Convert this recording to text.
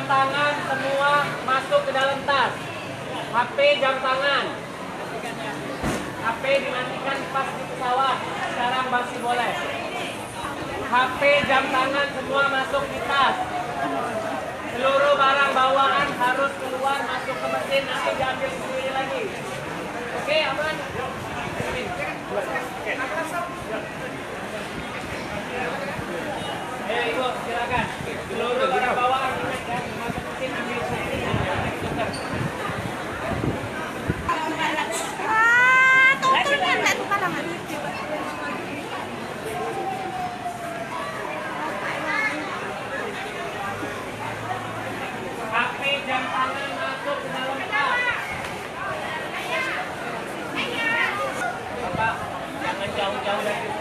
tangan semua masuk ke dalam tas. HP, jam tangan. HP dimatikan pas di pesawat. Sekarang masih boleh. HP, jam tangan semua masuk di tas. Seluruh barang bawaan harus keluar masuk ke mesin atau diambil sendiri lagi. Oke, aman? Ayo Ibu, silakan. Seluruh barang bawaan masuk mesin ambil sendiri. HP, jam tangan masuk ke dalam tas. Bapak, jangan jauh-jauh dari